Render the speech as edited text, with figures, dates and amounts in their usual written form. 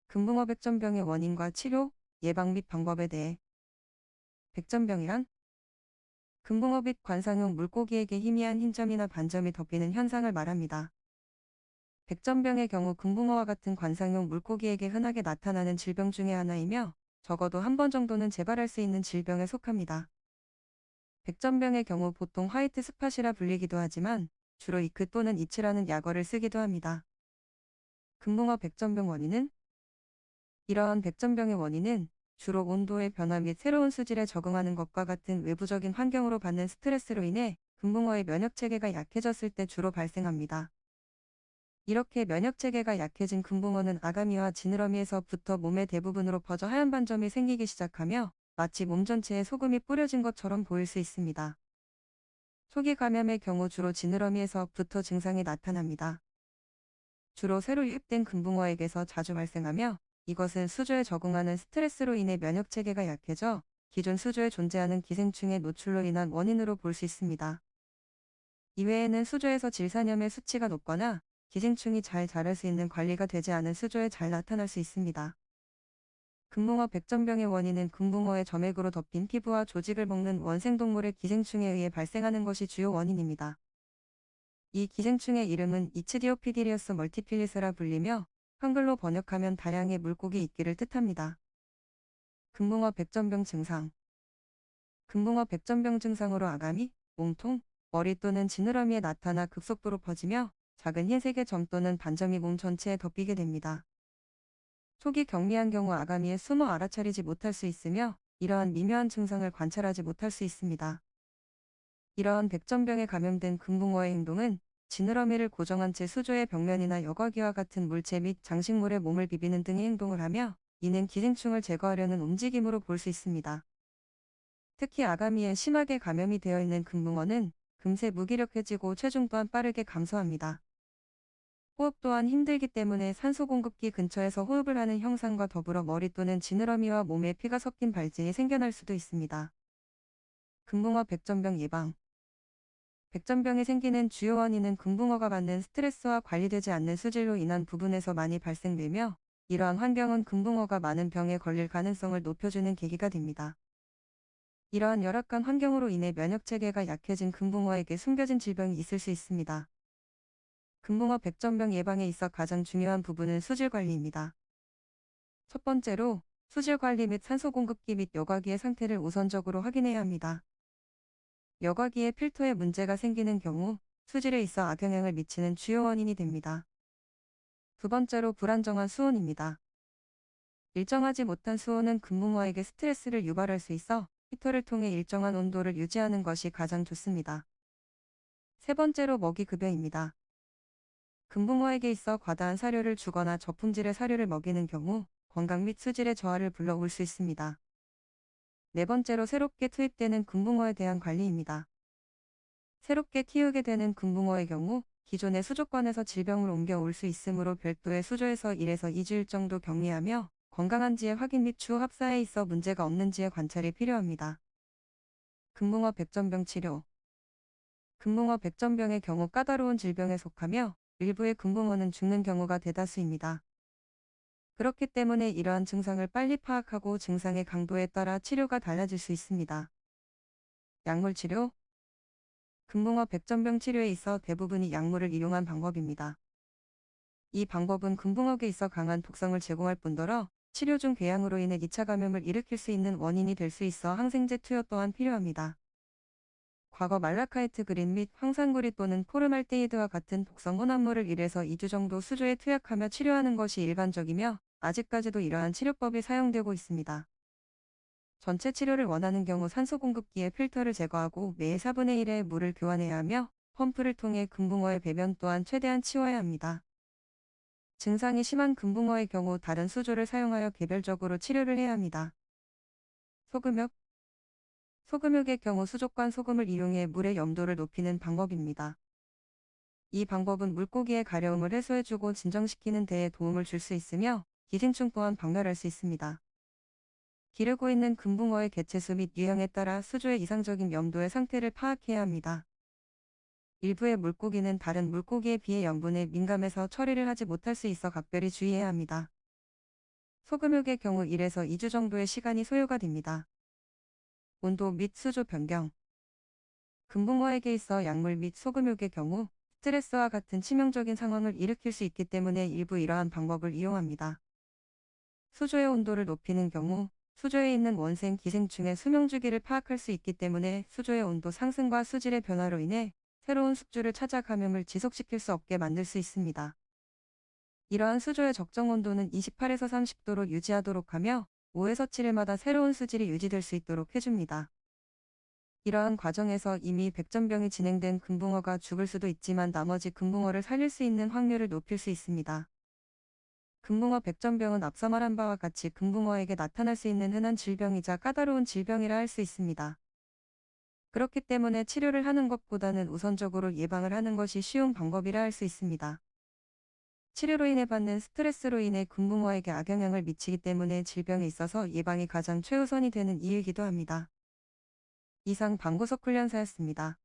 금붕어 백전병의 원인과 치료, 예방 및 방법에 대해. 백전병이란 금붕어 및 관상용 물고기에게 희미한 흰점이나 반점이 덮이는 현상을 말합니다. 백전병의 경우 금붕어와 같은 관상용 물고기에게 흔하게 나타나는 질병 중의 하나이며 적어도 한 번 정도는 재발할 수 있는 질병에 속합니다. 백전병의 경우 보통 화이트 스팟이라 불리기도 하지만 주로 이크 또는 이츠라는 약어를 쓰기도 합니다. 금붕어 백전병 원인은 이러한 백전병의 원인은 주로 온도의 변화 및 새로운 수질에 적응하는 것과 같은 외부적인 환경으로 받는 스트레스로 인해 금붕어의 면역체계가 약해졌을 때 주로 발생합니다. 이렇게 면역체계가 약해진 금붕어는 아가미와 지느러미에서부터 몸의 대부분으로 퍼져 하얀 반점이 생기기 시작하며 마치 몸 전체에 소금이 뿌려진 것처럼 보일 수 있습니다. 초기 감염의 경우 주로 지느러미에서부터 증상이 나타납니다. 주로 새로 유입된 금붕어에게서 자주 발생하며 이것은 수조에 적응하는 스트레스로 인해 면역체계가 약해져 기존 수조에 존재하는 기생충의 노출로 인한 원인으로 볼 수 있습니다. 이외에는 수조에서 질산염의 수치가 높거나 기생충이 잘 자랄 수 있는 관리가 되지 않은 수조에 잘 나타날 수 있습니다. 금붕어 백전병의 원인은 금붕어의 점액으로 덮인 피부와 조직을 먹는 원생동물의 기생충에 의해 발생하는 것이 주요 원인입니다. 이 기생충의 이름은 이츠디오피디리어스 멀티필리스라 불리며 한글로 번역하면 다량의 물고기 이끼를 뜻합니다. 금붕어 백전병 증상. 금붕어 백전병 증상으로 아가미, 몸통, 머리 또는 지느러미에 나타나 급속도로 퍼지며 작은 흰색의 점 또는 반점이 몸 전체에 덮이게 됩니다. 초기 경미한 경우 아가미에 숨어 알아차리지 못할 수 있으며 이러한 미묘한 증상을 관찰하지 못할 수 있습니다. 이러한 백전병에 감염된 금붕어의 행동은 지느러미를 고정한 채 수조의 벽면이나 여과기와 같은 물체 및 장식물에 몸을 비비는 등의 행동을 하며 이는 기생충을 제거하려는 움직임으로 볼 수 있습니다. 특히 아가미에 심하게 감염이 되어 있는 금붕어는 금세 무기력해지고 체중 또한 빠르게 감소합니다. 호흡 또한 힘들기 때문에 산소 공급기 근처에서 호흡을 하는 형상과 더불어 머리 또는 지느러미와 몸에 피가 섞인 발진이 생겨날 수도 있습니다. 금붕어 백전병 예방. 백전병이 생기는 주요 원인은 금붕어가 받는 스트레스와 관리되지 않는 수질로 인한 부분에서 많이 발생되며 이러한 환경은 금붕어가 많은 병에 걸릴 가능성을 높여주는 계기가 됩니다. 이러한 열악한 환경으로 인해 면역체계가 약해진 금붕어에게 숨겨진 질병이 있을 수 있습니다. 금붕어 백전병 예방에 있어 가장 중요한 부분은 수질 관리입니다. 첫 번째로 수질 관리 및 산소 공급기 및 여과기의 상태를 우선적으로 확인해야 합니다. 여과기의 필터에 문제가 생기는 경우 수질에 있어 악영향을 미치는 주요 원인이 됩니다. 두 번째로 불안정한 수온입니다. 일정하지 못한 수온은 금붕어에게 스트레스를 유발할 수 있어 히터를 통해 일정한 온도를 유지하는 것이 가장 좋습니다. 세 번째로 먹이 급여입니다. 금붕어에게 있어 과다한 사료를 주거나 저품질의 사료를 먹이는 경우 건강 및 수질의 저하를 불러올 수 있습니다. 네 번째로 새롭게 투입되는 금붕어에 대한 관리입니다. 새롭게 키우게 되는 금붕어의 경우 기존의 수조권에서 질병을 옮겨올 수 있으므로 별도의 수조에서 1에서 2주일 정도 격리하며 건강한지의 확인 및 추후 합사에 있어 문제가 없는지의 관찰이 필요합니다. 금붕어 백전병 치료. 금붕어 백전병의 경우 까다로운 질병에 속하며 일부의 금붕어는 죽는 경우가 대다수입니다. 그렇기 때문에 이러한 증상을 빨리 파악하고 증상의 강도에 따라 치료가 달라질 수 있습니다. 약물 치료. 금붕어 백전병 치료에 있어 대부분이 약물을 이용한 방법입니다. 이 방법은 금붕어에 있어 강한 독성을 제공할 뿐더러 치료 중 궤양으로 인해 2차 감염을 일으킬 수 있는 원인이 될 수 있어 항생제 투여 또한 필요합니다. 과거 말라카이트 그린 및 황산구리 또는 포름알데히드와 같은 독성 혼합물을 1에서 2주 정도 수조에 투약하며 치료하는 것이 일반적이며 아직까지도 이러한 치료법이 사용되고 있습니다. 전체 치료를 원하는 경우 산소 공급기의 필터를 제거하고 매일 4분의 1의 물을 교환해야 하며 펌프를 통해 금붕어의 배변 또한 최대한 치워야 합니다. 증상이 심한 금붕어의 경우 다른 수조를 사용하여 개별적으로 치료를 해야 합니다. 소금욕. 소금욕의 경우 수족관 소금을 이용해 물의 염도를 높이는 방법입니다. 이 방법은 물고기의 가려움을 해소해주고 진정시키는 데에 도움을 줄 수 있으며 기생충 또한 박멸할 수 있습니다. 기르고 있는 금붕어의 개체수 및 유형에 따라 수조의 이상적인 염도의 상태를 파악해야 합니다. 일부의 물고기는 다른 물고기에 비해 염분에 민감해서 처리를 하지 못할 수 있어 각별히 주의해야 합니다. 소금욕의 경우 1에서 2주 정도의 시간이 소요가 됩니다. 온도 및 수조 변경. 금붕어에게 있어 약물 및 소금욕의 경우 스트레스와 같은 치명적인 상황을 일으킬 수 있기 때문에 일부 이러한 방법을 이용합니다. 수조의 온도를 높이는 경우 수조에 있는 원생, 기생충의 수명 주기를 파악할 수 있기 때문에 수조의 온도 상승과 수질의 변화로 인해 새로운 숙주를 찾아 감염을 지속시킬 수 없게 만들 수 있습니다. 이러한 수조의 적정 온도는 28에서 30도로 유지하도록 하며 5에서 7일마다 새로운 수질이 유지될 수 있도록 해줍니다. 이러한 과정에서 이미 백전병이 진행된 금붕어가 죽을 수도 있지만 나머지 금붕어를 살릴 수 있는 확률을 높일 수 있습니다. 금붕어 백전병은 앞서 말한 바와 같이 금붕어에게 나타날 수 있는 흔한 질병이자 까다로운 질병이라 할 수 있습니다. 그렇기 때문에 치료를 하는 것보다는 우선적으로 예방을 하는 것이 쉬운 방법이라 할 수 있습니다. 치료로 인해 받는 스트레스로 인해 금붕어에게 악영향을 미치기 때문에 질병에 있어서 예방이 가장 최우선이 되는 이유이기도 합니다. 이상 방구석 훈련사였습니다.